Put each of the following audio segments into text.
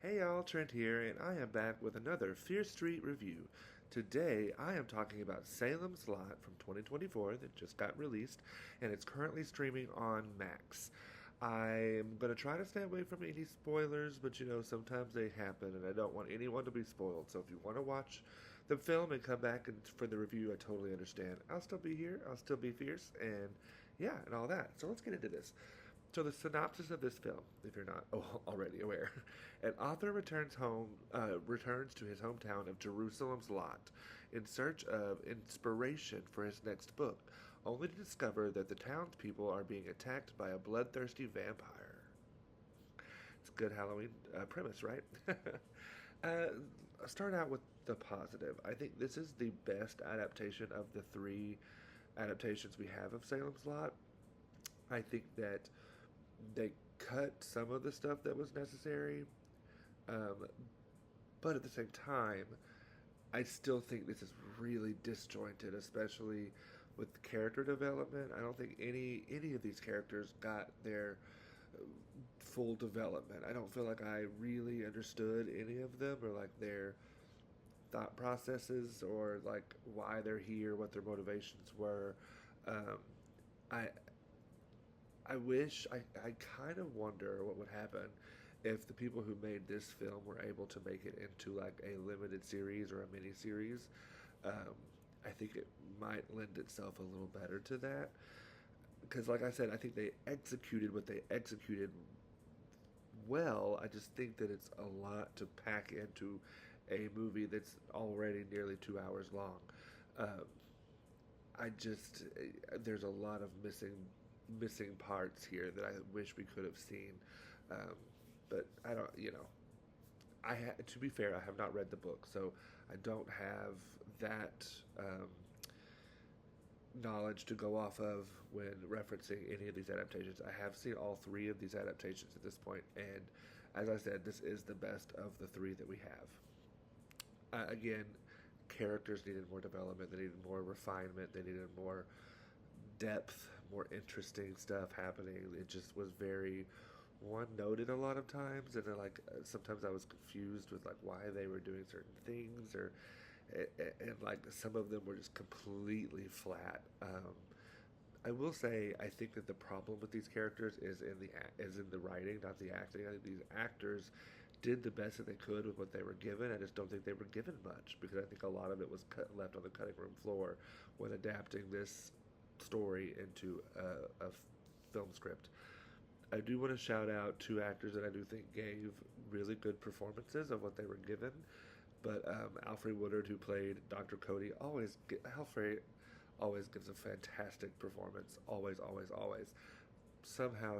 Hey y'all, Trent here, and I am back with another Fear Street review. Today I am talking about Salem's Lot from 2024 that just got released, and it's currently streaming on Max. I'm going to try to stay away from any spoilers, but sometimes they happen, and I don't want anyone to be spoiled. So if you want to watch the film and come back for the review, I totally understand. I'll still be here, I'll still be fierce, and yeah, and all that. So let's get into this. So the synopsis of this film, if you're not already aware, an author returns to his hometown of Jerusalem's Lot in search of inspiration for his next book, only to discover that the townspeople are being attacked by a bloodthirsty vampire. It's a good Halloween premise, right? uh, start out with the positive. I think this is the best adaptation of the three adaptations we have of Salem's Lot. I think that they cut some of the stuff that was necessary, um, but at the same time, I still think this is really disjointed, especially with the character development. I don't think any of these characters got their full development. I don't feel like I really understood any of them or like their thought processes or like why they're here, what their motivations were. Um, I I kind of wonder what would happen if the people who made this film were able to make it into like a limited series or a mini series. Um, I think it might lend itself a little better to that. Because, like I said, I think they executed what they executed well. I just think that it's a lot to pack into a movie that's already nearly 2 hours long. Um, I just there's a lot of missing parts here that I wish we could have seen, um, but I don't. To be fair, I have not read the book, so I don't have that knowledge to go off of when referencing any of these adaptations. I have seen all three of these adaptations at this point, and as I said, this is the best of the three that we have. Again, characters needed more development, they needed more refinement, they needed more depth, more interesting stuff happening. It just was very one noted a lot of times, and then sometimes I was confused with like why they were doing certain things, or and like some of them were just completely flat. I will say I think that the problem with these characters is in the writing, not the acting. I think these actors did the best that they could with what they were given. I just don't think they were given much because I think a lot of it was left on the cutting room floor when adapting this story into a film script. I do want to shout out two actors that I do think gave really good performances of what they were given. But Alfred Woodard, who played Dr. Cody, Alfred always gives a fantastic performance. Always, always, always. Somehow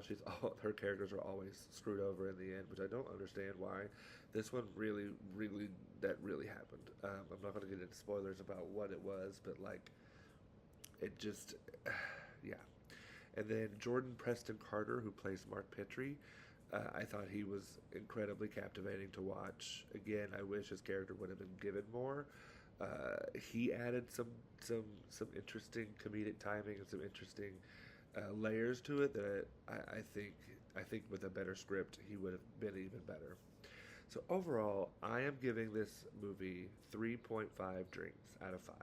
her characters are always screwed over in the end, which I don't understand why. This one really happened. I'm not going to get into spoilers about what it was, but like it just, yeah. And then Jordan Preston Carter, who plays Mark Petrie, I thought he was incredibly captivating to watch. Again, I wish his character would have been given more. He added some interesting comedic timing and some interesting layers to it that I think with a better script he would have been even better. So overall, I am giving this movie 3.5 drinks out of 5.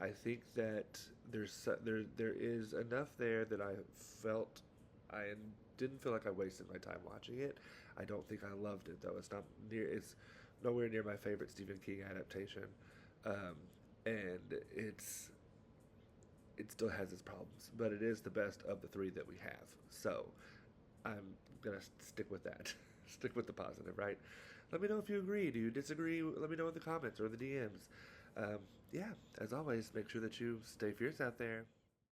I think that there is enough there that I didn't feel like I wasted my time watching it. I don't think I loved it though. It's nowhere near my favorite Stephen King adaptation, and it still has its problems, but it is the best of the three that we have. So I'm gonna stick with that. Stick with the positive, right? Let me know if you agree. Do you disagree? Let me know in the comments or the DMs. Yeah, as always, make sure that you stay fierce out there.